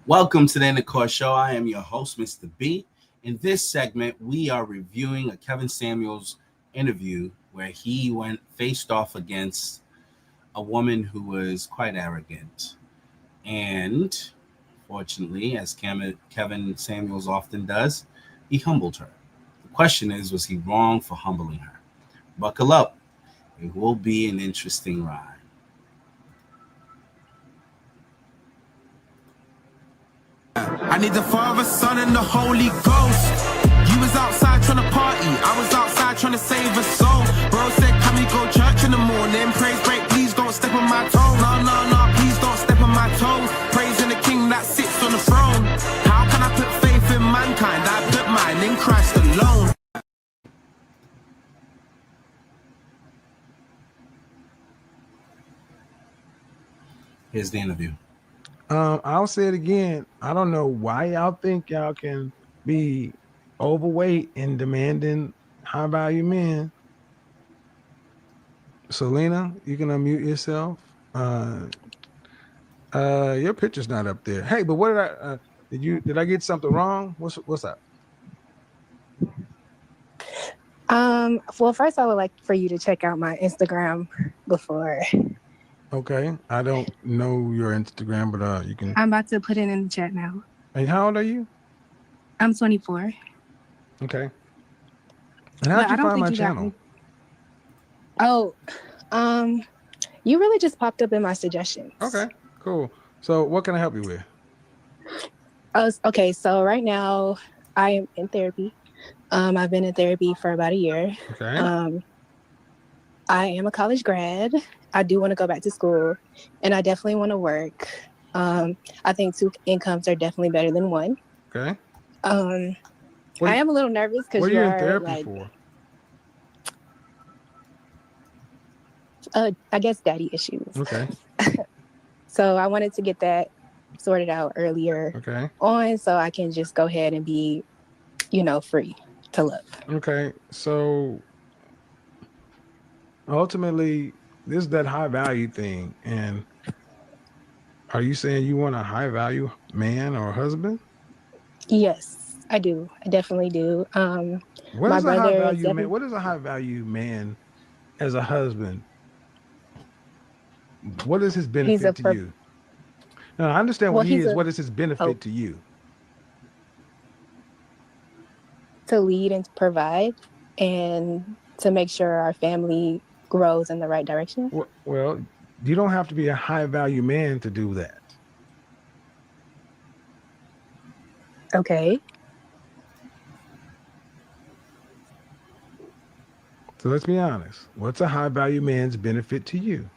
Welcome to the End of Course Show. I am your host, Mr. B. In this segment, we are reviewing a Kevin Samuels interview where he went faced off against a woman who was quite arrogant. And fortunately, as Kevin Samuels often does, he humbled her. The question is, was he wrong for humbling her? Buckle up. It will be an interesting ride. I need the Father, Son, and the Holy Ghost. You was outside trying to party, I was outside trying to save a soul. Bro said, can we go church in the morning? Praise break, please don't step on my toes. No, please don't step on my toes. Praising the King that sits on the throne. How can I put faith in mankind? I put mine in Christ alone. Here's the interview. I'll say it again. I don't know why y'all think y'all can be overweight and demanding high value men. Selena, you can unmute yourself. Your picture's not up there. Hey, but what did I get something wrong? What's up? Well, first I would like for you to check out my Instagram before. Okay. I don't know your Instagram, but you can. I'm about to put it in the chat now. And how old are you? I'm 24. Okay. And how'd you find my channel? You really just popped up in my suggestions. Okay, cool. So what can I help you with? Okay, so right now I am in therapy. I've been in therapy for about a year. Okay. I am a college grad. I do want to go back to school, and I definitely want to work. I think two incomes are definitely better than one. Okay. I am a little nervous because what are you in therapy for? I guess daddy issues. Okay. So I wanted to get that sorted out earlier on, so I can just go ahead and be, free to love. Okay. So ultimately, this is that high value thing. And are you saying you want a high value man or husband? Yes, I do. I definitely do. What is a high value man? What is a high value man as a husband? What is his benefit to you? No, I understand what he is. What is his benefit to you? To lead and to provide and to make sure our family grows in the right direction. Well, you don't have to be a high value man to do that. Okay. So let's be honest. What's a high value man's benefit to you?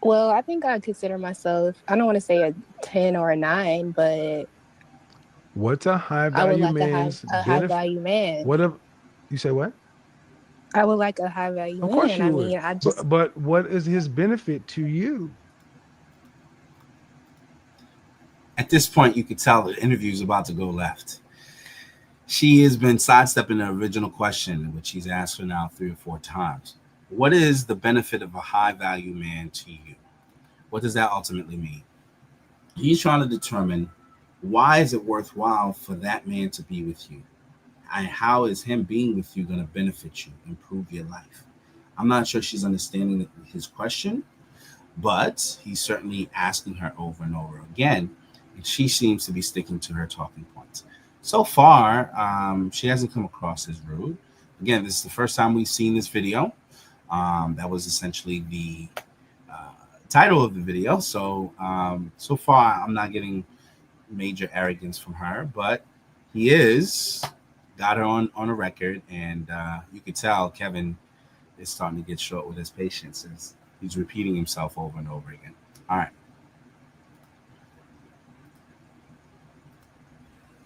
Well, I think I consider myself, I don't want to say a 10 or a 9, but what's a high value man's a high value man? You say what? I would like a high value man. Of course you would. But what is his benefit to you? At this point, you could tell the interview is about to go left. She has been sidestepping the original question, which she's asked her now 3 or 4 times. What is the benefit of a high value man to you? What does that ultimately mean? He's trying to determine, why is it worthwhile for that man to be with you? And how is him being with you going to benefit you, improve your life? I'm not sure she's understanding his question, but he's certainly asking her over and over again, and she seems to be sticking to her talking points. So far, she hasn't come across as rude. Again, this is the first time we've seen this video. That was essentially the title of the video. So so far, I'm not getting major arrogance from her, but he got her on a record, and you could tell Kevin is starting to get short with his patience as he's repeating himself over and over again. All right.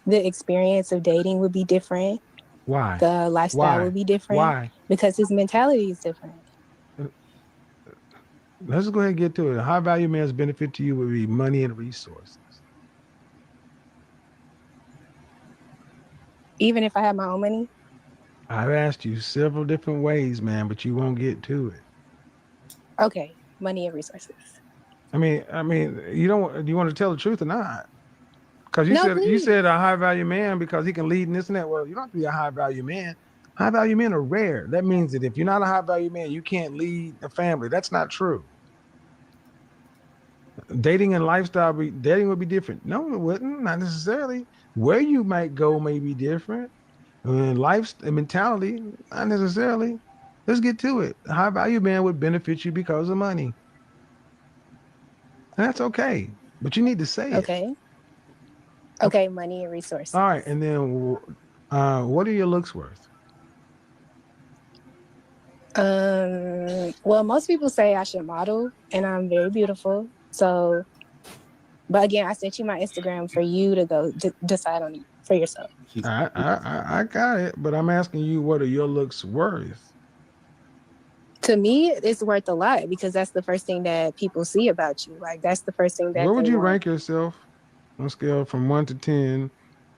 The experience of dating would be different. Why? The lifestyle would be different. Why? Because his mentality is different. Let's go ahead and get to it. A high value man's benefit to you would be money and resources. Even if I have my own money? I've asked you several different ways, man, but you won't get to it. Okay. money and resources. I mean, you don't. Do you want to tell the truth or not? Because you No, said please. a high value man because he can lead in this and that. Well, you don't have to be a high value man. High value men are rare. That means that if you're not a high value man, you can't lead a family. That's not true. Dating and lifestyle, dating would be different. No, it wouldn't. Not necessarily. Where you might go may be different. And life mentality, not necessarily. Let's get to it. A high value man would benefit you because of money. And that's okay. But you need to say it. Okay. Okay, money and resources. All right. And then what are your looks worth? Well, most people say I should model, and I'm very beautiful. So, but again, I sent you my Instagram for you to go decide on for yourself. I got it, but I'm asking you, what are your looks worth? To me, it's worth a lot because that's the first thing that people see about you. Like that's the first thing that. Where would they you want. rank yourself on a scale from 1 to 10?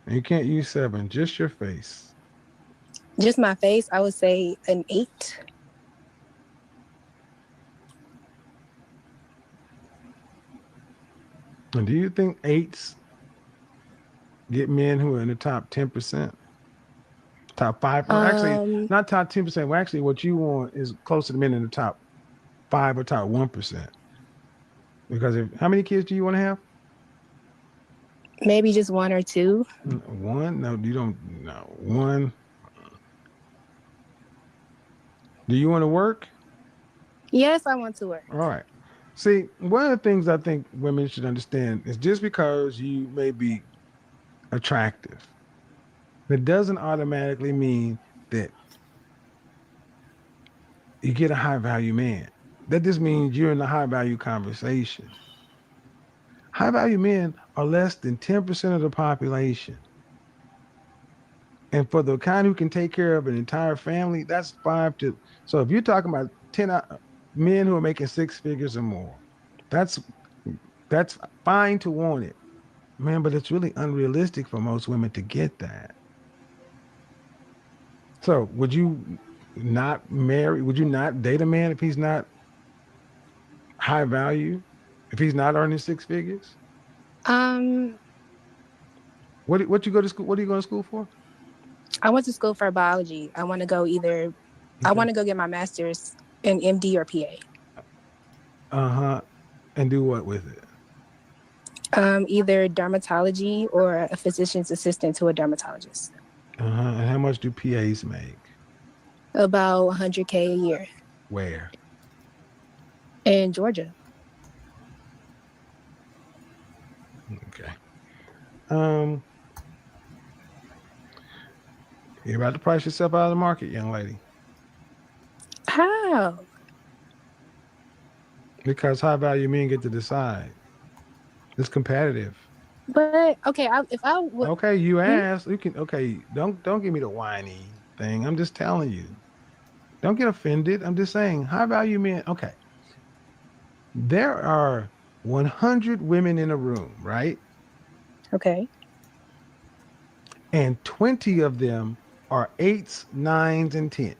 And you can't use 7, just your face. Just my face, I would say an 8. And do you think 8s get men who are in the top 10%? Top 5? Actually, not top 10%. Well, actually, what you want is closer to men in the top 5 or top 1%. Because how many kids do you want to have? Maybe just 1 or 2. 1? No, you don't. No, 1. Do you want to work? Yes, I want to work. All right. See, one of the things I think women should understand is just because you may be attractive, that doesn't automatically mean that you get a high value man. That just means you're in a high value conversation. High value men are less than 10% of the population. And for the kind who can take care of an entire family, that's 5 to. So if you're talking about 10 men who are making 6 figures or more, that's fine to want it, man, but it's really unrealistic for most women to get that. So would you not date a man if he's not high value, if he's not earning 6 figures? What you go to school? What are you going to school for? I went to school for biology. I want to go I want to go get my master's in MD or PA. And do what with it? Either dermatology or a physician's assistant to a dermatologist. And how much do PAs make? About $100K a year. Where? In Georgia. Okay. You're about to price yourself out of the market, young lady. How? Because high value men get to decide. It's competitive. But okay, if I would. Okay, you asked. You can. Okay, don't give me the whiny thing. I'm just telling you. Don't get offended. I'm just saying high value men. Okay. There are 100 women in a room, right? Okay. And 20 of them are 8s, 9s, and 10s.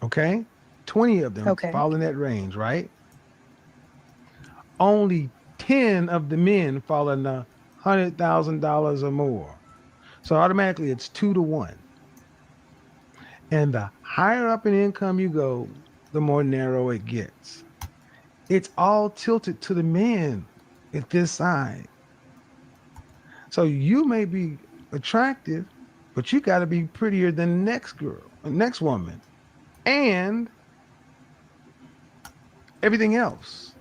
Okay? 20 of them fall in that range, right? Only 10 of the men fall in the $100,000 or more. So automatically it's 2 to 1. And the higher up in income you go, the more narrow it gets. It's all tilted to the men at this side. So you may be attractive, but you got to be prettier than the next girl, the next woman, and everything else.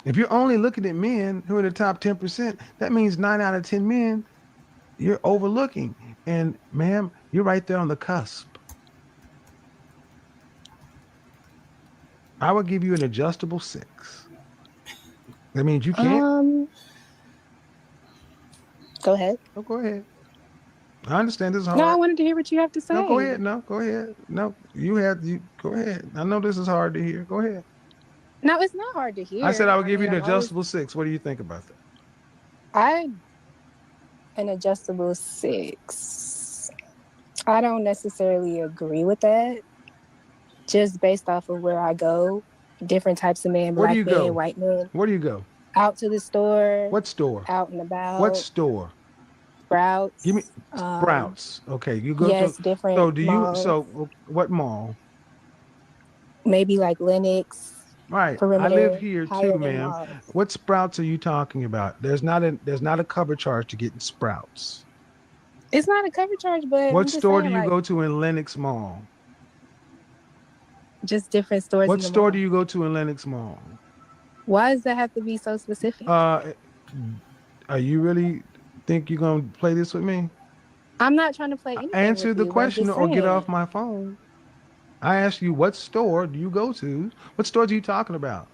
If you're only looking at men who are in the top 10%, that means 9 out of 10 men you're overlooking. And ma'am, you're right there on the cusp. I would give you an adjustable 6. That means you can't. Go ahead. Oh, go ahead. I understand this is hard. No, I wanted to hear what you have to say. No, go ahead. No, go ahead. No, go ahead. I know this is hard to hear. Go ahead. No, it's not hard to hear. I said I would give you an adjustable 6. What do you think about that? An adjustable 6. I don't necessarily agree with that. just based off of where I go, different types of men, Where do black you go? men, white men, Where do you go? out to the store, What store? out and about, What store? Sprouts. Give me Sprouts. Okay, you go Yes, to. So different do you? malls. So what mall? Maybe like Lenox, Right. I live Perimeter, here too, higher end ma'am. malls. What Sprouts are you talking about? There's not a cover charge to get in Sprouts. It's not a cover charge, but What I'm just store do saying, you like, go to in Lenox Mall? just different stores What in the store mall. do you go to in Lenox Mall? Why does that have to be so specific? Are you really think you're gonna play this with me? I'm not trying to play anything Answer with the you, but I'm question just or get saying. off my phone. I asked you what store do you go to? What stores are you talking about?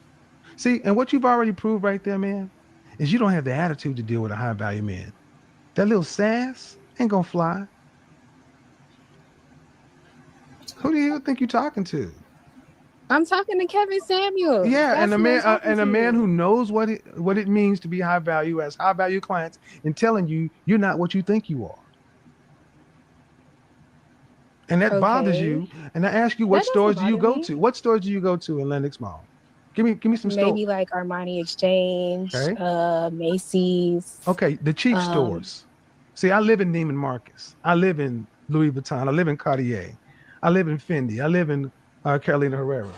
See, and what you've already proved right there, man, is you don't have the attitude to deal with a high value man. That little sass ain't gonna fly. Who do you think you're talking to? I'm talking to Kevin Samuels. Yeah, That's who I'm talking and a man to. who knows what it means to be high value, has high value clients, and telling you you're not what you think you are. And that bothers Okay. you. And I ask you, what That doesn't stores do you bother go me. to? What stores do you go to in Lenox Mall? Give me some stores. Maybe like Armani Exchange, Okay. Macy's. Okay. The cheap Um, stores. See, I live in Neiman Marcus. I live in Louis Vuitton. I live in Cartier. I live in Fendi. I live in Carolina Herrera.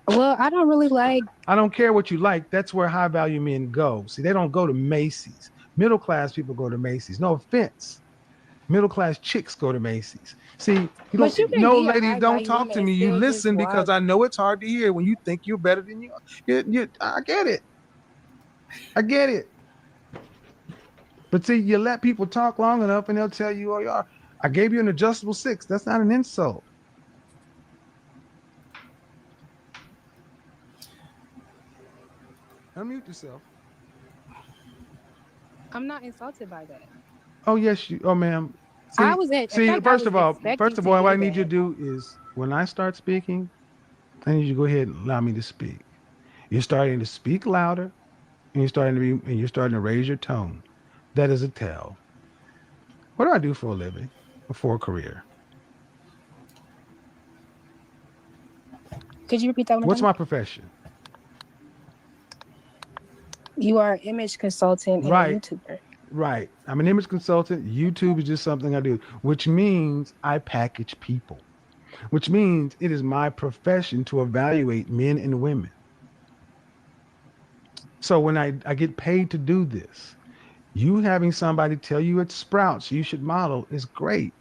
well, I don't really like. I don't care what you like. That's where high value men go. See, they don't go to Macy's. Middle class people go to Macy's. No offense. Middle class chicks go to Macy's. See, you But you don't. can No, be a ladies, high don't value talk woman to and me. You still just listen because walk. I know it's hard to hear when you think you're better than you. I get it. I get it. But see, you let people talk long enough, and they'll tell you, "Oh, you are." I gave you an adjustable 6. That's not an insult. Unmute yourself. I'm not insulted by that. Oh yes, you. Oh ma'am. I was in See, fact, I first was of all, expecting to what I hear need you to that. do is when I start speaking, I need you to go ahead and allow me to speak. You're starting to speak louder, and you're starting to raise your tone. That is a tell. What do I do for a living or for a career? Could you repeat that one more What's time? my profession? You are an image consultant and a Right. YouTuber. Right. I'm an image consultant. YouTube is just something I do, which means I package people, which means it is my profession to evaluate men and women. So when I get paid to do this, you having somebody tell you at Sprouts you should model is great.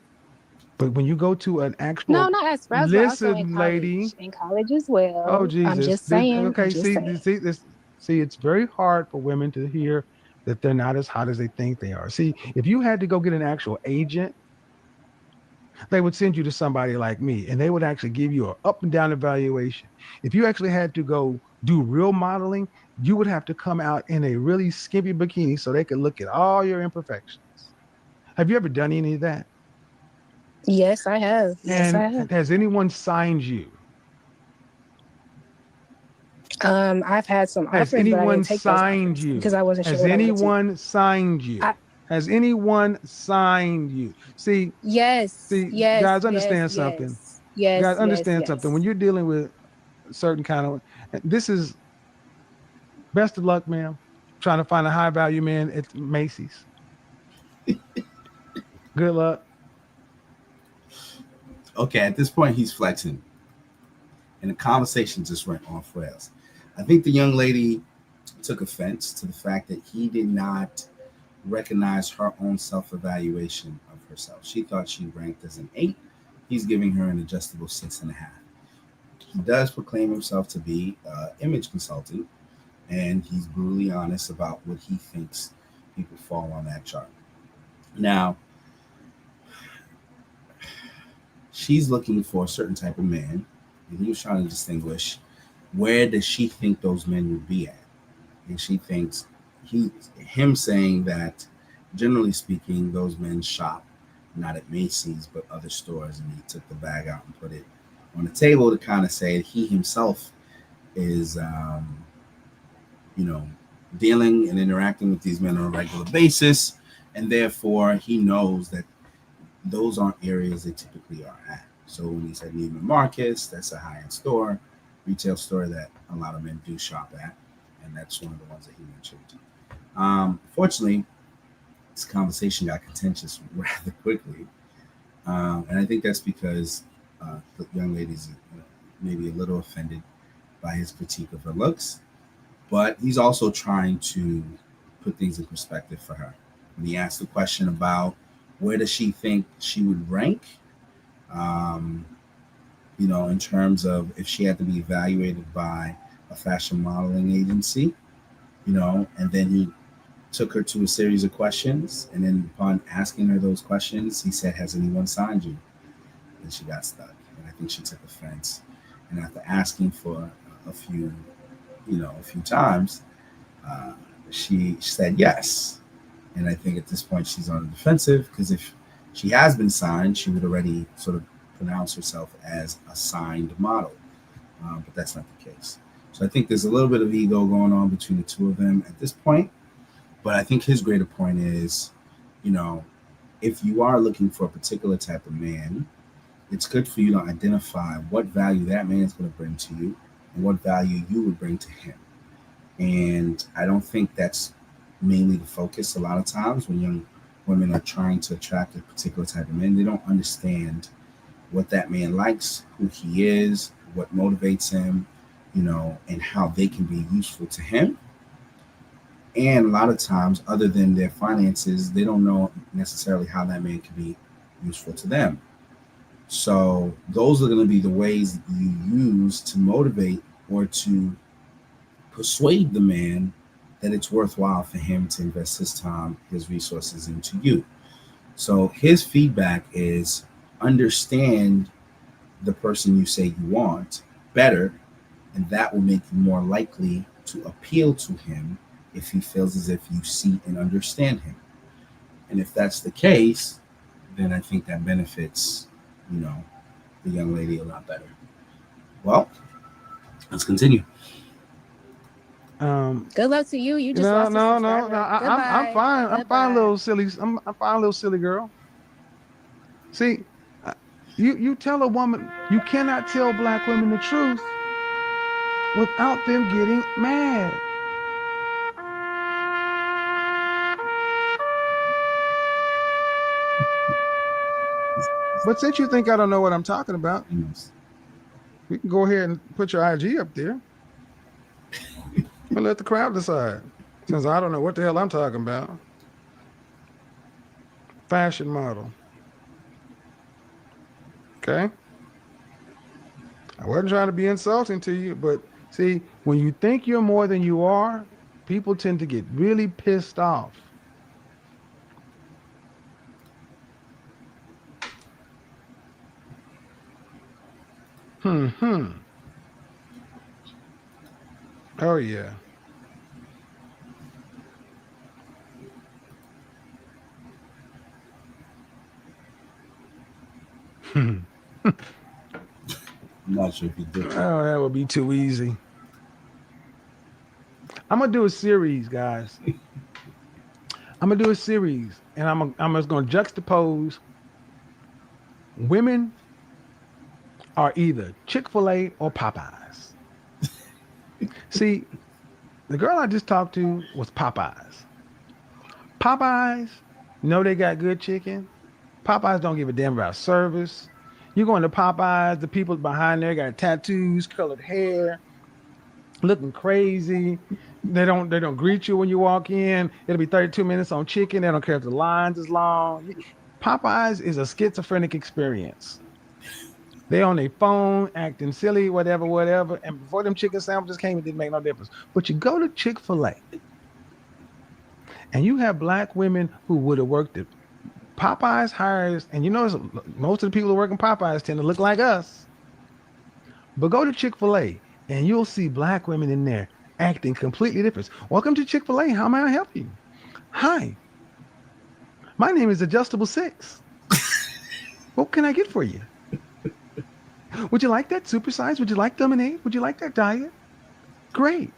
But when you go to an No, actual, not at Sprouts, but also in listen, college. lady. In college as well. Oh I'm Jesus. just saying. Okay, I'm just saying. see, it's very hard for women to hear that they're not as hot as they think they are. See, if you had to go get an actual agent, they would send you to somebody like me, and they would actually give you an up and down evaluation. If you actually had to go do real modeling, you would have to come out in a really skimpy bikini so they could look at all your imperfections. Have you ever done any of that? Yes, I have. Yes, I have. And has anyone signed you? I've had some Has offers, but I anyone didn't take those signed offers you? because I wasn't sure Has what I wanted to. anyone signed you? Has anyone signed you? See, Yes. Yes. guys, Yes. understand something. Yes. Yes. Guys, understand yes, something. yes. When you're dealing with a certain kind of, this is best of luck, ma'am. Trying to find a high value man at Macy's. Good luck. Okay, at this point, he's flexing, and the conversation just went off rails. I think the young lady took offense to the fact that he did not recognize her own self-evaluation of herself. She thought she ranked as an 8. He's giving her an adjustable 6.5. He does proclaim himself to be an image consultant, and he's brutally honest about what he thinks people fall on that chart. Now, she's looking for a certain type of man, and he was trying to distinguish where does she think those men would be at. And she thinks him saying that, generally speaking, those men shop not at Macy's but other stores, and he took the bag out and put it on the table to kind of say he himself is dealing and interacting with these men on a regular basis, and therefore he knows that those aren't areas they typically are at. So when he said Neiman Marcus, that's a high-end store, retail store that a lot of men do shop at, and that's one of the ones that he mentioned. Fortunately, this conversation got contentious rather quickly, and I think that's because the young lady's maybe a little offended by his critique of her looks, but he's also trying to put things in perspective for her. When he asked the question about where does she think she would rank, in terms of if she had to be evaluated by a fashion modeling agency, and then he took her to a series of questions, and then upon asking her those questions, he said, "Has anyone signed you?" And she got stuck, and I think she took offense. And after asking for a few times, she said yes. And I think at this point she's on the defensive, because if she has been signed, she would already sort of pronounce herself as a signed model, but that's not the case. So I think there's a little bit of ego going on between the two of them at this point. But I think his greater point is, if you are looking for a particular type of man, it's good for you to identify what value that man is going to bring to you and what value you would bring to him. And I don't think that's mainly the focus. A lot of times when young women are trying to attract a particular type of man, they don't understand what that man likes, who he is, what motivates him, and how they can be useful to him. And a lot of times, other than their finances, they don't know necessarily how that man can be useful to them. So those are going to be the ways that you use to motivate or to persuade the man that it's worthwhile for him to invest his time, his resources into you. So his feedback is understand the person you say you want better, and that will make you more likely to appeal to him if he feels as if you see and understand him. And if that's the case, then I think that benefits, the young lady a lot better. Well, let's continue. Good luck to you. You just No. lost a I'm subscriber. fine. I'm fine, Goodbye. little silly. I'm fine, little silly girl. See, you tell a woman you cannot tell black women the truth without them getting mad. But since you think I don't know what I'm talking about, Yes. we can go ahead and put your IG up there and let the crowd decide. Since I don't know what the hell I'm talking about. Fashion model. Okay? I wasn't trying to be insulting to you, but see, when you think you're more than you are, people tend to get really pissed off. Oh, yeah. I'm not sure if you did. Oh, that would be too easy. I'm gonna do a series, guys. I'm gonna do a series, and I'm just gonna juxtapose. Women are either Chick-fil-A or Popeyes. See, the girl I just talked to was Popeyes. Popeyes know they got good chicken. Popeyes don't give a damn about service. You go into Popeyes, the people behind there got tattoos, colored hair, looking crazy. They don't greet you when you walk in. It'll be 32 minutes on chicken. They don't care if the lines is long. Popeyes is a schizophrenic experience. They on their phone acting silly, whatever. And before them chicken sandwiches came, it didn't make no difference. But you go to Chick-fil-A, and you have black women who would have worked at Popeyes hires, and most of the people who work in Popeyes tend to look like us. But go to Chick-fil-A, and you'll see black women in there acting completely different. Welcome to Chick-fil-A. How may I help you? Hi. My name is Adjustable 6. What can I get for you? Would you like that supersize? Would you like lemonade? Would you like that diet? Great.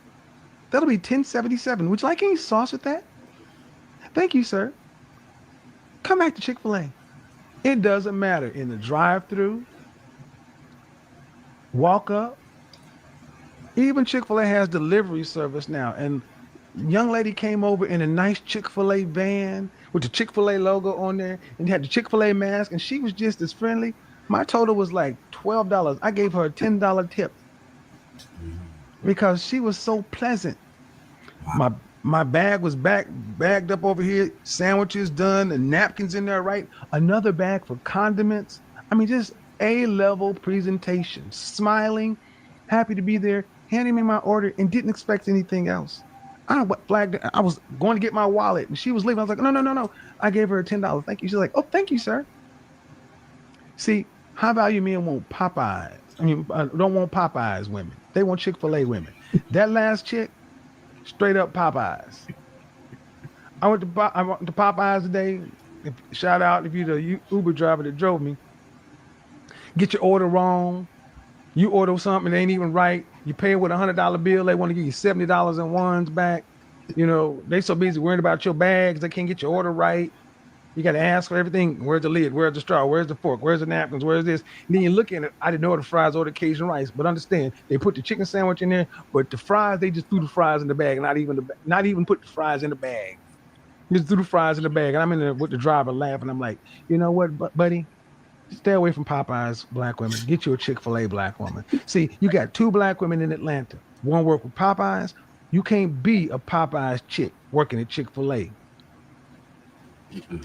That'll be $10.77. Would you like any sauce with that? Thank you, sir. Come back to Chick-fil-A. It doesn't matter in the drive-thru, Walk up. Even Chick-fil-A has delivery service now. And young lady came over in a nice Chick-fil-A van with the Chick-fil-A logo on there and had the Chick-fil-A mask, and she was just as friendly. My total was like $12. I gave her a $10 tip because she was so pleasant. My my bag was bagged up over here, sandwiches done, and napkins in there, right? Another bag for condiments. I mean, just A-level presentation, smiling, happy to be there, handing me my order, and didn't expect anything else. I was going to get my wallet, and she was leaving. I was like, no. I gave her a $10. Thank you. She's like, oh, thank you, sir. See, high value men want Popeyes. I mean, don't want Popeyes women. They want Chick-fil-A women. That last chick, straight up Popeyes. I went to Popeyes today. Shout out if you're the Uber driver that drove me. Get your order wrong. You order something that ain't even right. You pay with $100 bill. They want to give you $70 in ones back. You know, they so busy worrying about your bags. They can't get your order right. You got to ask for everything. Where's the lid? Where's the straw? Where's the fork? Where's the napkins? Where's this? And then you look at it. I didn't order fries, order Cajun rice. But understand, they put the chicken sandwich in there, but the fries, they just threw the fries in the bag. Not even put the fries in the bag. Just threw the fries in the bag. And I'm in there with the driver laughing. I'm like, you know what, buddy? Stay away from Popeyes, black women. Get you a Chick-fil-A black woman. See, you got 2 black women in Atlanta. One work with Popeyes. You can't be a Popeyes chick working at Chick-fil-A.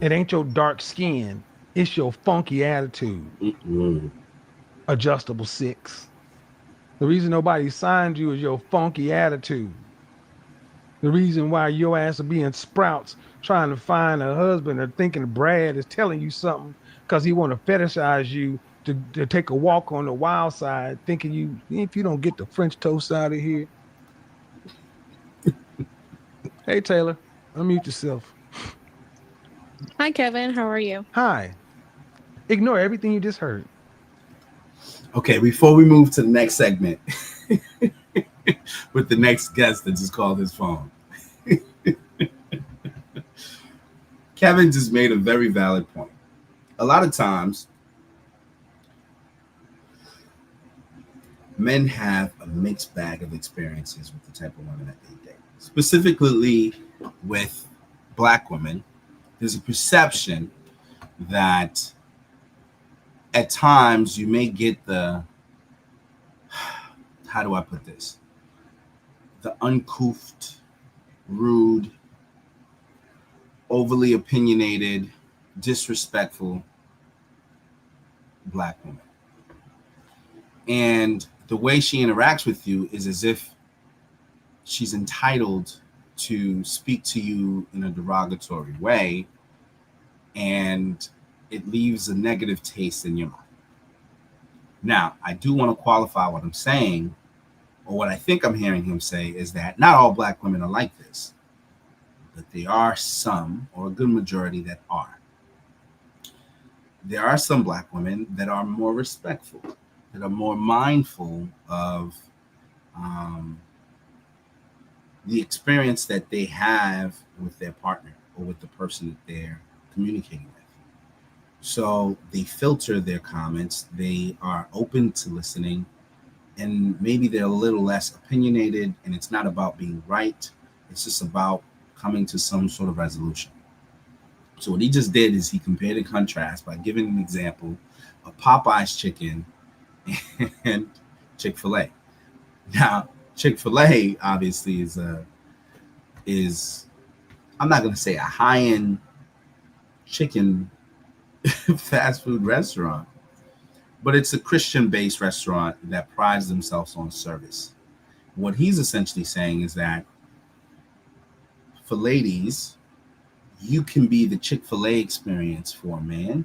It ain't your dark skin. It's your funky attitude. Adjustable 6. The reason nobody signed you is your funky attitude. The reason why your ass are being sprouts trying to find a husband or thinking Brad is telling you something because he want to fetishize you to take a walk on the wild side, thinking if you don't get the French toast out of here. Hey, Taylor, unmute yourself. Hi, Kevin. How are you? Hi. Ignore everything you just heard. Okay, before we move to the next segment with the next guest that just called his phone, Kevin just made a very valid point. A lot of times, men have a mixed bag of experiences with the type of women that they date. Specifically with black women, there's a perception that at times you may get the, how do I put this? The uncouth, rude, overly opinionated, disrespectful black woman. And the way she interacts with you is as if she's entitled to speak to you in a derogatory way, and it leaves a negative taste in your mouth. Now, I do want to qualify what I'm saying, or what I think I'm hearing him say, is that not all black women are like this, but there are some, or a good majority, that are. There are some black women that are more respectful, that are more mindful of the experience that they have with their partner or with the person that they're communicating with. So they filter their comments, they are open to listening, and maybe they're a little less opinionated, and it's not about being right, it's just about coming to some sort of resolution. So what he just did is he compared and contrast by giving an example of Popeye's chicken and Chick-fil-A. Now, Chick-fil-A obviously is I'm not going to say a high-end chicken fast food restaurant, but it's a Christian-based restaurant that prides themselves on service. What he's essentially saying is that for ladies, you can be the Chick-fil-A experience for a man,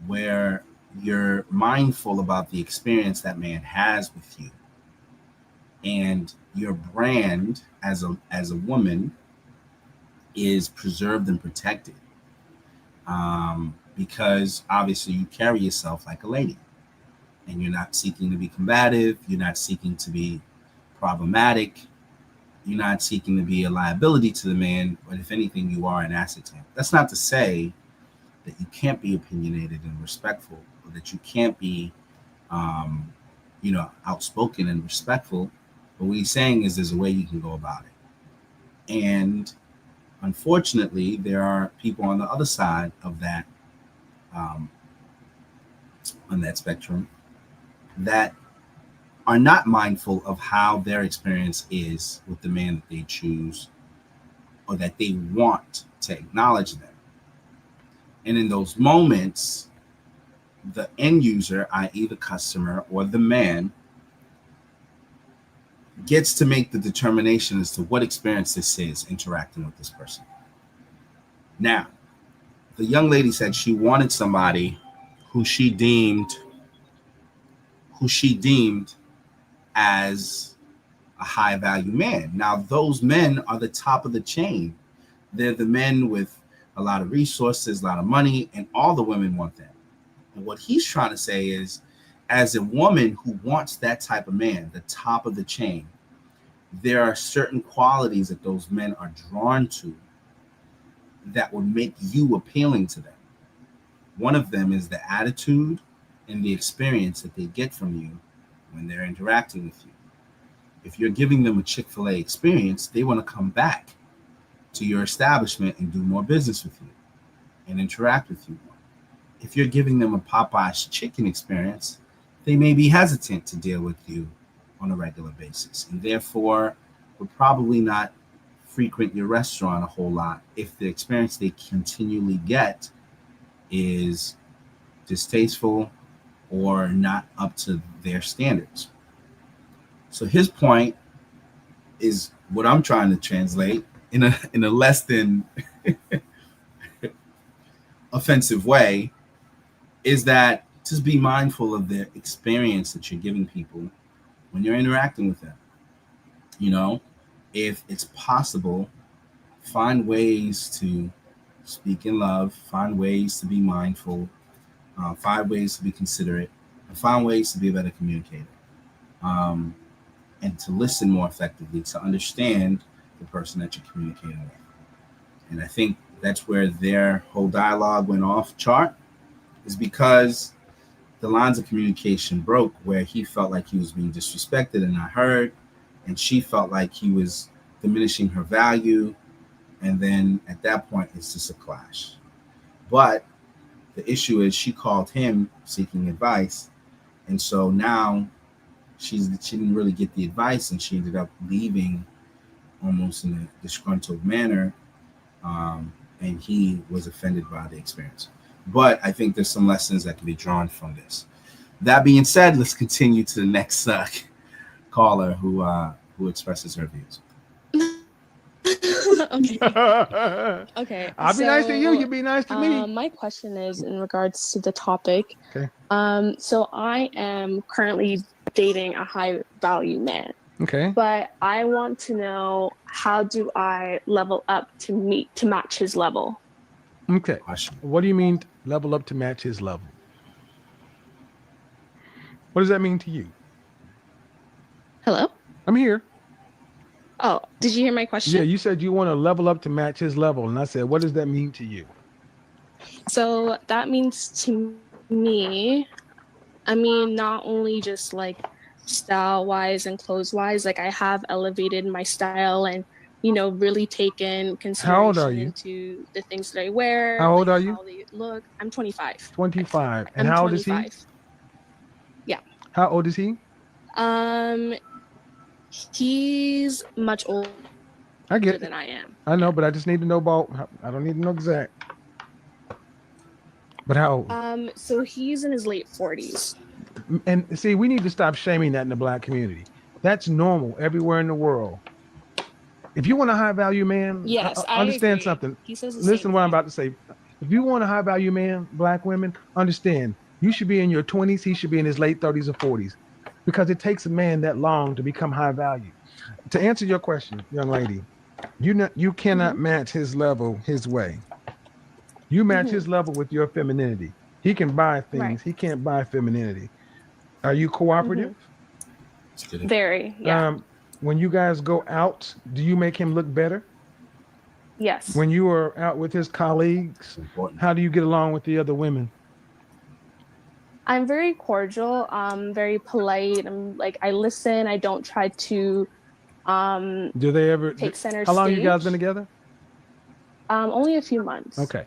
where you're mindful about the experience that man has with you, and your brand as a woman is preserved and protected, because obviously you carry yourself like a lady, and you're not seeking to be combative, you're not seeking to be problematic, you're not seeking to be a liability to the man, but if anything, you are an asset to him. That's not to say that you can't be opinionated and respectful, or that you can't be outspoken and respectful. But what he's saying is there's a way you can go about it. And unfortunately, there are people on the other side of that, on that spectrum, that are not mindful of how their experience is with the man that they choose or that they want to acknowledge them. And in those moments, the end user, i.e., the customer or the man, gets to make the determination as to what experience this is interacting with this person. Now, the young lady said she wanted somebody who she deemed as a high value man. Now, those men are the top of the chain. They're the men with a lot of resources, a lot of money, and all the women want them. And what he's trying to say is, as a woman who wants that type of man, the top of the chain, there are certain qualities that those men are drawn to that would make you appealing to them. One of them is the attitude and the experience that they get from you when they're interacting with you. If you're giving them a Chick-fil-A experience, they want to come back to your establishment and do more business with you and interact with you more. If you're giving them a Popeye's chicken experience, they may be hesitant to deal with you on a regular basis, and therefore would probably not frequent your restaurant a whole lot if the experience they continually get is distasteful or not up to their standards. So his point is what I'm trying to translate in a less than offensive way, is that just be mindful of the experience that you're giving people when you're interacting with them. If it's possible, find ways to speak in love, find ways to be mindful, find ways to be considerate, and find ways to be a better communicator, and to listen more effectively, to understand the person that you're communicating with. And I think that's where their whole dialogue went off chart, is because the lines of communication broke, where he felt like he was being disrespected and not heard, and she felt like he was diminishing her value. And then at that point, it's just a clash. But the issue is she called him seeking advice. And so now she didn't really get the advice, and she ended up leaving almost in a disgruntled manner. And he was offended by the experience. But I think there's some lessons that can be drawn from this. That being said, let's continue to the next caller who expresses her views. Okay. Okay. I'll be nice to you. You be nice to me. My question is in regards to the topic. Okay. So I am currently dating a high value man. Okay. But I want to know, how do I level up to match his level? Okay. Question. What do you mean level up to match his level? What does that mean to you? Hello? I'm here. Oh, did you hear my question? Yeah, you said you want to level up to match his level. And I said, what does that mean to you? So that means to me, I mean, not only just like style wise and clothes wise, like I have elevated my style and, really taken How old are consideration you? into the things that I wear. How old like are you? How they look. I'm 25. 25. And I'm how old is he? 25. Yeah. How old is he? He's much older I get it. than I am. I know, but I just need to know about, I don't need to know exact. But how old? So he's in his late 40s. And see, we need to stop shaming that in the Black community. That's normal everywhere in the world. If you want a high value man, Yes, I understand agree. something. He says the Listen same to what I'm thing. about to say. If you want a high value man, Black women, understand you should be in your 20s. He should be in his late 30s or 40s, because it takes a man that long to become high value. To answer your question, young lady, you cannot match his level his way. You match his level with your femininity. He can buy things. Right. He can't buy femininity. Are you cooperative? Very, yeah. When you guys go out, do you make him look better? Yes. When you are out with his colleagues, Important. how do you get along with the other women? I'm very cordial, very polite. I'm like, I listen. I don't try to Do they ever? take center How long you guys been stage. together? Only a few months. Okay.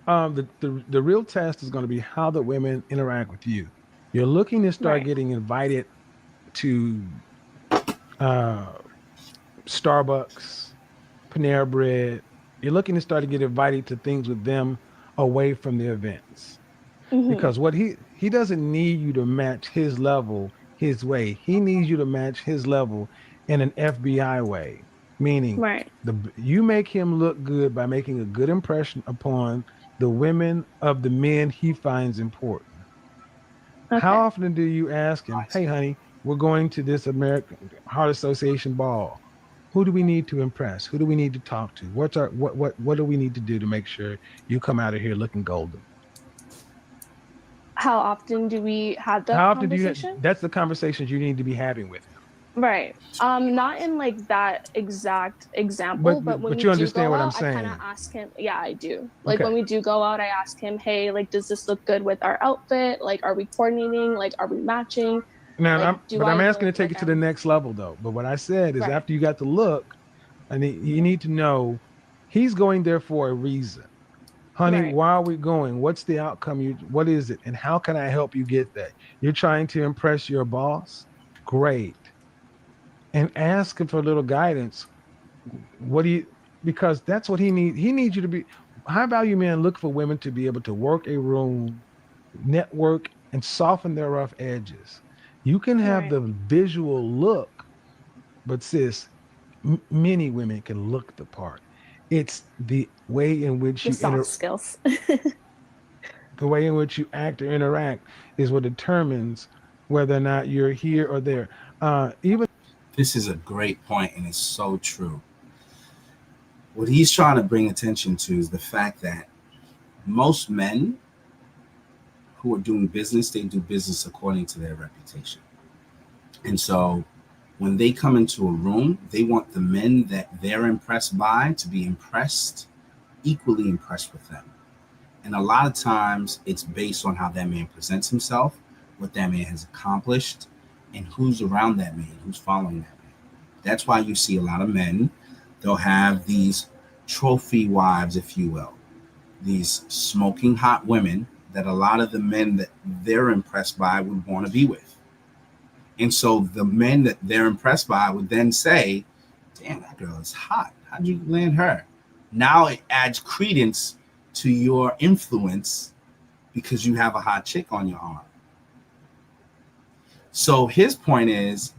The real test is going to be how the women interact with you. You're looking to start Right. getting invited to uh, Starbucks, Panera Bread. You're looking to start to get invited to things with them away from the events. Hmm. Because what he doesn't need you to match his level his way. He needs you to match his level in an FBI way, meaning Right. you make him look good by making a good impression upon the women of the men he finds important. How Okay. often do you ask him, "Hey, honey, we're going to this American Heart Association ball. Who do we need to impress? Who do we need to talk to? What do we need to do to make sure you come out of here looking golden?" How often do we have that How often do you? conversation? That's the conversations you need to be having with him. Right. Not in like that exact example, but when But we you do understand go what I'm out, I kind of saying. ask him. Yeah, I do. Like Okay. when we do go out, I ask him, "Hey, like, does this look good with our outfit? Like, are we coordinating? Like, are we matching? Now, Like, do but I'm I asking to look take like it to the I'm next level, though. But what I said is, right?" after you got the look, you need to know he's going there for a reason. Honey, Right. why are we going? What's the outcome? What is it? And how can I help you get that? You're trying to impress your boss? Great. And ask him for a little guidance. What do you, because that's what he needs. He needs you to be, high value men look for women to be able to work a room, network, and soften their rough edges. You can have Right. the visual look, but sis, many women can look the part. It's the way in which The soft skills. the way in which you act or interact is what determines whether or not you're here or there. Even This is a great point, and it's so true. What he's trying to bring attention to is the fact that most men who are doing business, they do business according to their reputation. And so when they come into a room, they want the men that they're impressed by to be equally impressed with them. And a lot of times it's based on how that man presents himself, what that man has accomplished, and who's around that man, who's following that man. That's why you see a lot of men, they'll have these trophy wives, if you will, these smoking hot women that a lot of the men that they're impressed by would want to be with. And so the men that they're impressed by would then say, damn, that girl is hot. How'd you land her? Now it adds credence to your influence because you have a hot chick on your arm. So his point is,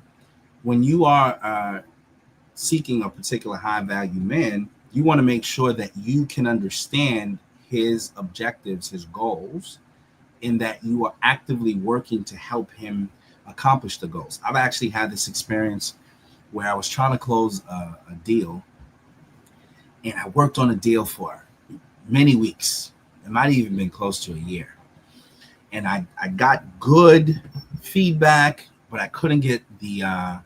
when you are seeking a particular high value man, you want to make sure that you can understand his objectives, his goals, in that you are actively working to help him accomplish the goals. I've actually had this experience where I was trying to close a deal, and I worked on a deal for many weeks. It might have even been close to a year. And I got good feedback, but I couldn't get the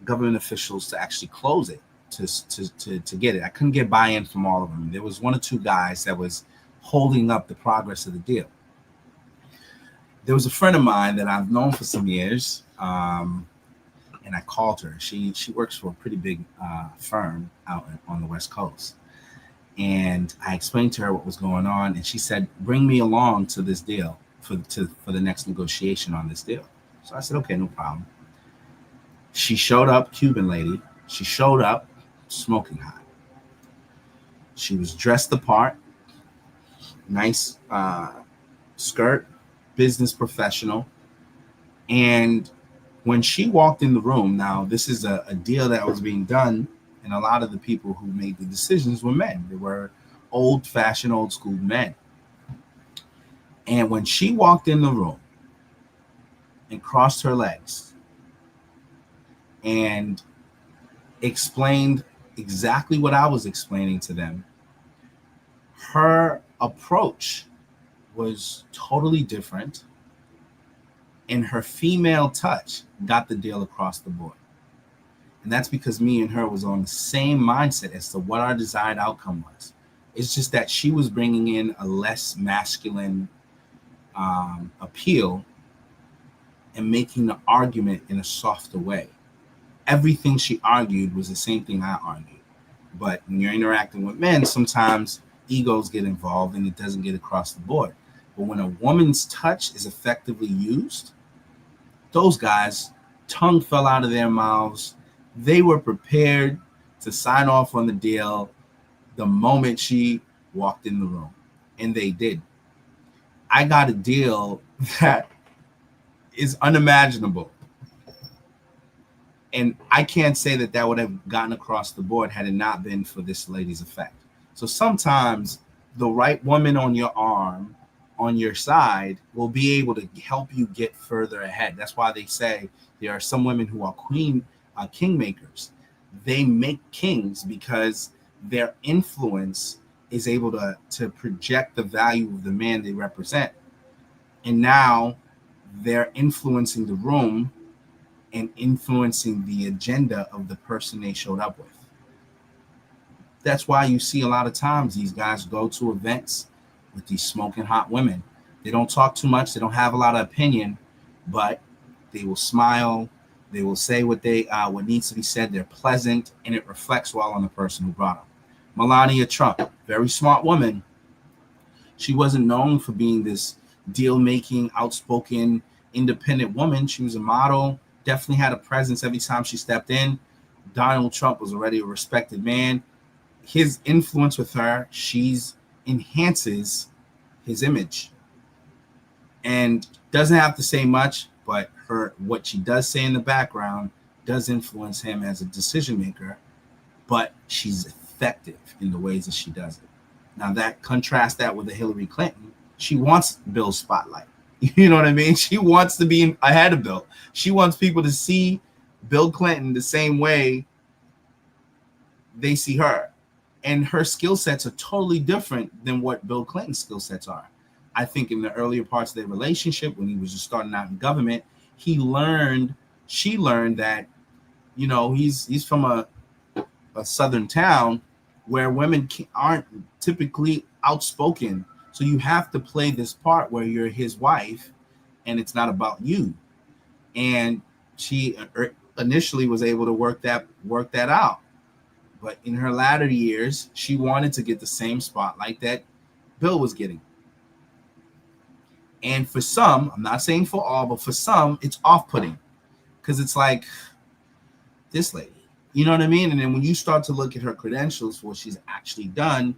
government officials to actually close it, to get it. I couldn't get buy-in from all of them. There was one or two guys that was holding up the progress of the deal. There was a friend of mine that I've known for some years, and I called her. She works for a pretty big firm out on the West Coast. And I explained to her what was going on, and she said, bring me along to this deal for the next negotiation on this deal. So I said, okay, no problem. She showed up, Cuban lady. She showed up smoking hot. She was dressed the part, nice skirt, business professional. And when she walked in the room, now this is a deal that was being done, and a lot of the people who made the decisions were men. They were old-fashioned, old-school men. And when she walked in the room and crossed her legs and explained exactly what I was explaining to them, her approach was totally different, and her female touch got the deal across the board. And that's because me and her was on the same mindset as to what our desired outcome was. It's just that she was bringing in a less masculine appeal and making the argument in a softer way. Everything she argued was the same thing I argued. But when you're interacting with men, sometimes egos get involved and it doesn't get across the board. But when a woman's touch is effectively used, those guys, tongue fell out of their mouths. They were prepared to sign off on the deal the moment she walked in the room. And they did. I got a deal that is unimaginable. And I can't say that that would have gotten across the board had it not been for this lady's effect. So sometimes the right woman on your arm, on your side, will be able to help you get further ahead. That's why they say there are some women who are kingmakers. They make kings because their influence is able to project the value of the man they represent. And now they're influencing the room and influencing the agenda of the person they showed up with. That's why you see a lot of times these guys go to events with these smoking hot women. They don't talk too much. They don't have a lot of opinion, but they will smile. They will say what needs to be said. They're pleasant, and it reflects well on the person who brought them. Melania Trump, very smart woman. She wasn't known for being this deal-making, outspoken, independent woman. She was a model, definitely had a presence every time she stepped in. Donald Trump was already a respected man. His influence with her, she's enhances his image. And doesn't have to say much, but what she does say in the background does influence him as a decision maker, but she's effective in the ways that she does it. Now contrast that with the Hillary Clinton. She wants Bill's spotlight. You know what I mean? She wants to be ahead of Bill. She wants people to see Bill Clinton the same way they see her. And her skill sets are totally different than what Bill Clinton's skill sets are. I think in the earlier parts of their relationship, when he was just starting out in government, she learned that, he's from a southern town where women aren't typically outspoken. So you have to play this part where you're his wife and it's not about you. And she initially was able to work that out. But in her latter years, she wanted to get the same spotlight that Bill was getting. And for some, I'm not saying for all, but for some, it's off-putting because it's like this lady. You know what I mean? And then when you start to look at her credentials for what she's actually done,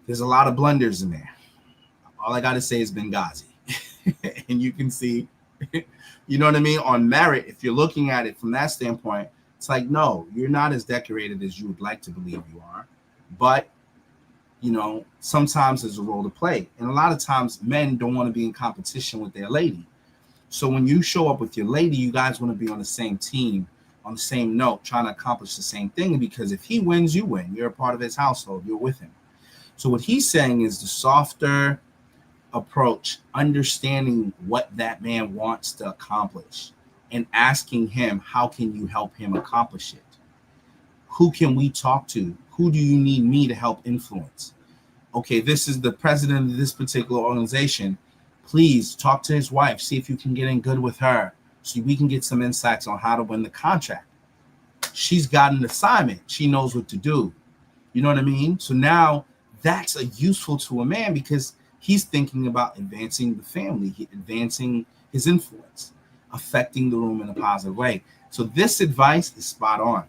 there's a lot of blunders in there. All I got to say is Benghazi. And you can see, you know what I mean? On merit, if you're looking at it from that standpoint, it's like, no, you're not as decorated as you would like to believe you are. But, sometimes there's a role to play. And a lot of times men don't want to be in competition with their lady. So when you show up with your lady, you guys want to be on the same team, on the same note, trying to accomplish the same thing. Because if he wins, you win. You're a part of his household. You're with him. So what he's saying is the softer approach, understanding what that man wants to accomplish and asking him, how can you help him accomplish it? Who can we talk to? Who do you need me to help influence? Okay, this is the president of this particular organization. Please talk to his wife. See if you can get in good with her so we can get some insights on how to win the contract. She's got an assignment. She knows what to do. You know what I mean? So now that's useful to a man because he's thinking about advancing the family, advancing his influence, affecting the room in a positive way. So this advice is spot on.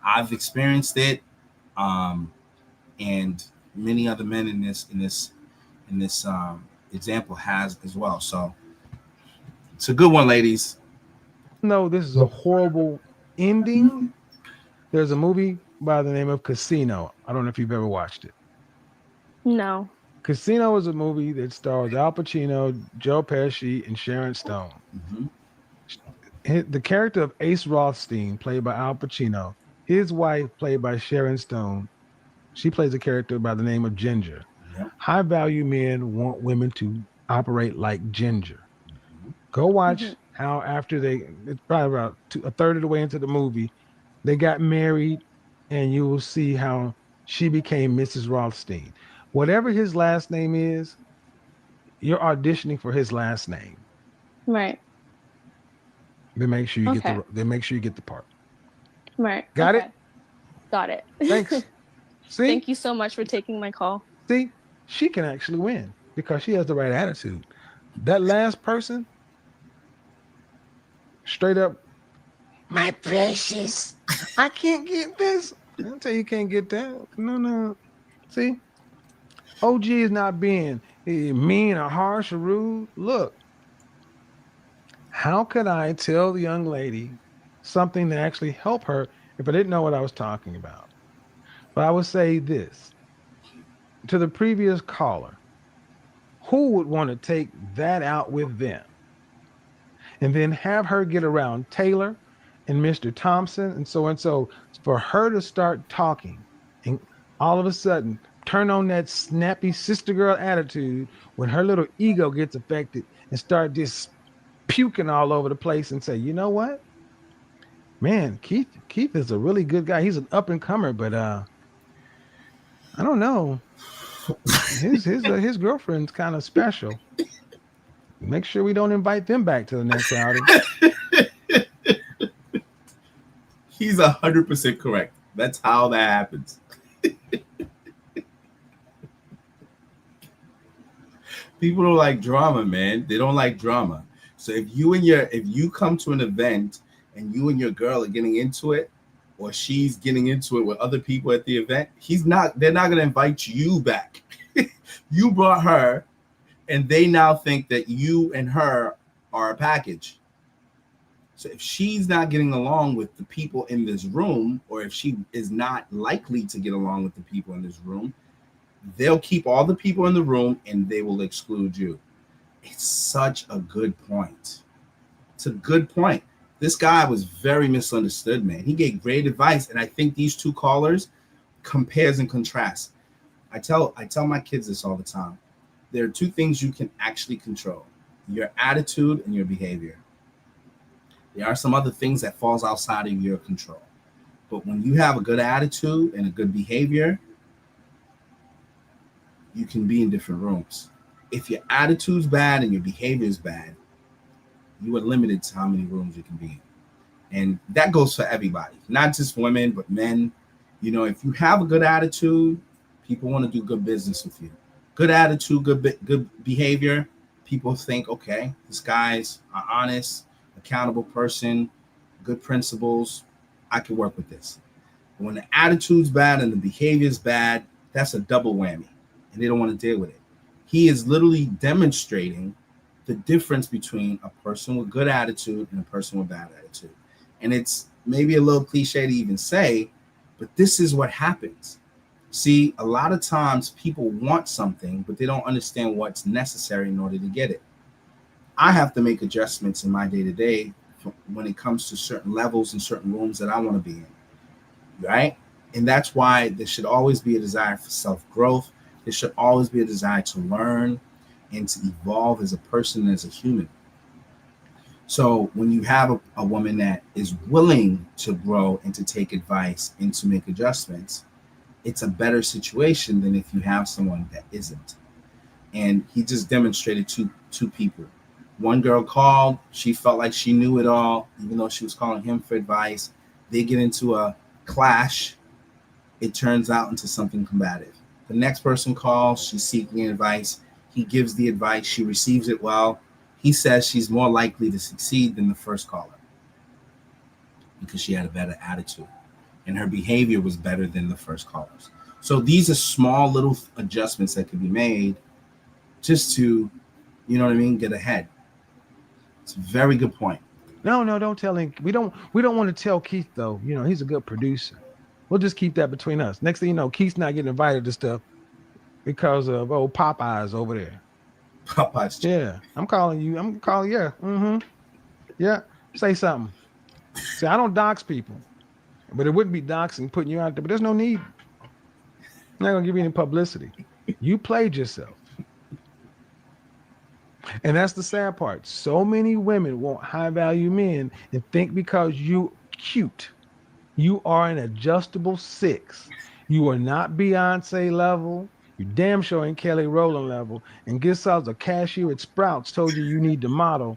I've experienced it, and many other men in this example has as well. So it's a good one, ladies. No, this is a horrible ending. There's a movie by the name of Casino. I don't know if you've ever watched it. No. Casino is a movie that stars Al Pacino, Joe Pesci, and Sharon Stone. Mm-hmm. The character of Ace Rothstein, played by Al Pacino, his wife, played by Sharon Stone, she plays a character by the name of Ginger. Yep. High-value men want women to operate like Ginger. Mm-hmm. Go watch how after it's probably about a third of the way into the movie, they got married, and you will see how she became Mrs. Rothstein. Whatever his last name is, you're auditioning for his last name. Right. Then make sure you Okay. get the part. Right. Got okay. it? Got it. Thanks. See? Thank you so much for taking my call. See, she can actually win because she has the right attitude. That last person, straight up, my precious, I can't get this. I'll tell you, can't get that. No. See, OG is not being mean or harsh or rude. Look, how could I tell the young lady something that actually help her if I didn't know what I was talking about? But I would say this to the previous caller: who would want to take that out with them and then have her get around Taylor and Mr. Thompson and so for her to start talking and all of a sudden turn on that snappy sister girl attitude when her little ego gets affected and start just puking all over the place and say, you know what, man, Keith is a really good guy. He's an up and comer, but I don't know. His girlfriend's kind of special. Make sure we don't invite them back to the next outing. He's 100% correct. That's how that happens. People don't like drama, man. They don't like drama. So if you come to an event and you and your girl are getting into it, or she's getting into it with other people at the event, they're not going to invite you back. You brought her, and they now think that you and her are a package. So if she's not getting along with the people in this room, or if she is not likely to get along with the people in this room, they'll keep all the people in the room and they will exclude you. It's such a good point. It's a good point. This guy was very misunderstood, man. He gave great advice, and I think these two callers compares and contrasts. I tell my kids this all the time. There are two things you can actually control: your attitude and your behavior. There are some other things that falls outside of your control. But when you have a good attitude and a good behavior, you can be in different rooms. If your attitude's bad and your behavior is bad, you are limited to how many rooms you can be in. And that goes for everybody, not just women, but men. You know, if you have a good attitude, people want to do good business with you. Good attitude, good behavior. People think, okay, this guy's an honest, accountable person, good principles. I can work with this. But when the attitude's bad and the behavior's bad, that's a double whammy, and they don't want to deal with it. He is literally demonstrating the difference between a person with good attitude and a person with bad attitude. And it's maybe a little cliche to even say, but this is what happens. See, a lot of times people want something, but they don't understand what's necessary in order to get it. I have to make adjustments in my day-to-day when it comes to certain levels and certain rooms that I want to be in, right? And that's why there should always be a desire for self-growth. There should always be a desire to learn and to evolve as a person, as a human. So when you have a woman that is willing to grow and to take advice and to make adjustments, it's a better situation than if you have someone that isn't. And he just demonstrated two people. One girl called, she felt like she knew it all, even though she was calling him for advice. They get into a clash. It turns out into something combative. The next person calls, she's seeking advice. He gives the advice, she receives it well. He says she's more likely to succeed than the first caller because she had a better attitude and her behavior was better than the first callers. So these are small little adjustments that can be made just to, you know what I mean, get ahead. It's a very good point. No, don't tell him. We don't want to tell Keith, though. You know, he's a good producer. We'll just keep that between us. Next thing you know, Keith's not getting invited to stuff because of old Popeyes over there. Popeyes. Yeah, I'm calling you. Yeah. Mm-hmm. Yeah. Say something. See, I don't dox people, but it wouldn't be doxing putting you out there. But there's no need. I'm not gonna give you any publicity. You played yourself. And that's the sad part. So many women want high value men and think because you cute, you are an adjustable 6. You are not Beyonce level. You damn sure ain't Kelly Rowland level. And just as a cashier at Sprouts told you need to model,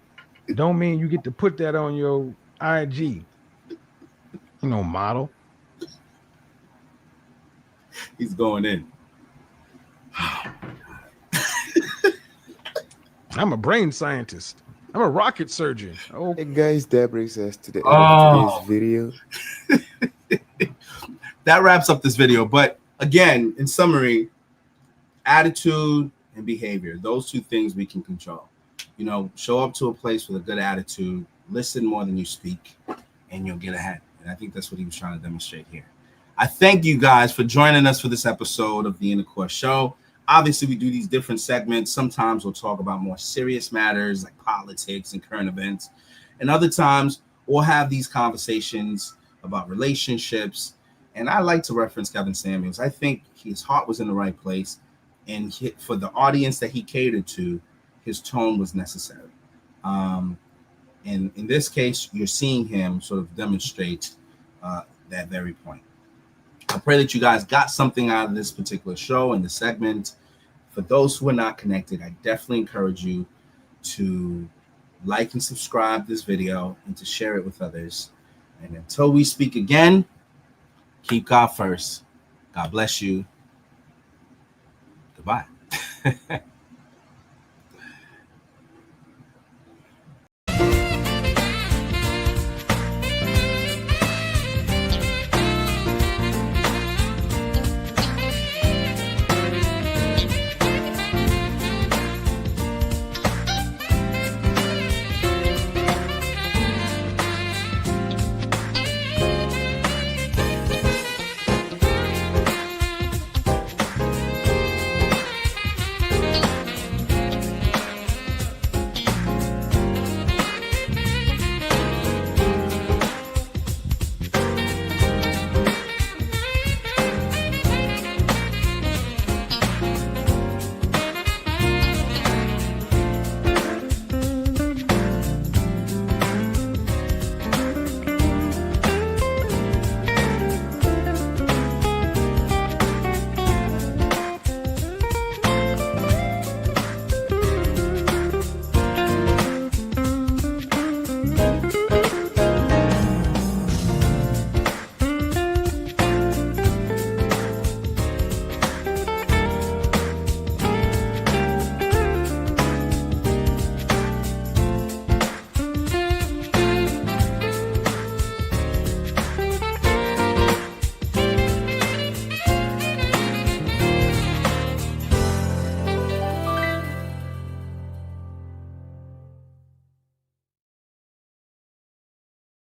don't mean you get to put that on your IG. Model. He's going in. I'm a brain scientist. I'm a rocket surgeon. Oh, Hey guys, that brings us to the end Oh. of today's video. That wraps up this video. But again, in summary, attitude and behavior, those two things we can control. Show up to a place with a good attitude, listen more than you speak, and you'll get ahead. And I think that's what he was trying to demonstrate here. I thank you guys for joining us for this episode of the Inner Core Show. Obviously, we do these different segments. Sometimes we'll talk about more serious matters like politics and current events. And other times we'll have these conversations about relationships. And I like to reference Kevin Samuels. I think his heart was in the right place. And for the audience that he catered to, his tone was necessary. And in this case, you're seeing him sort of demonstrate that very point. I pray that you guys got something out of this particular show and the segment. For those who are not connected, I definitely encourage you to like and subscribe this video and to share it with others. And until we speak again, keep God first. God bless you. Goodbye.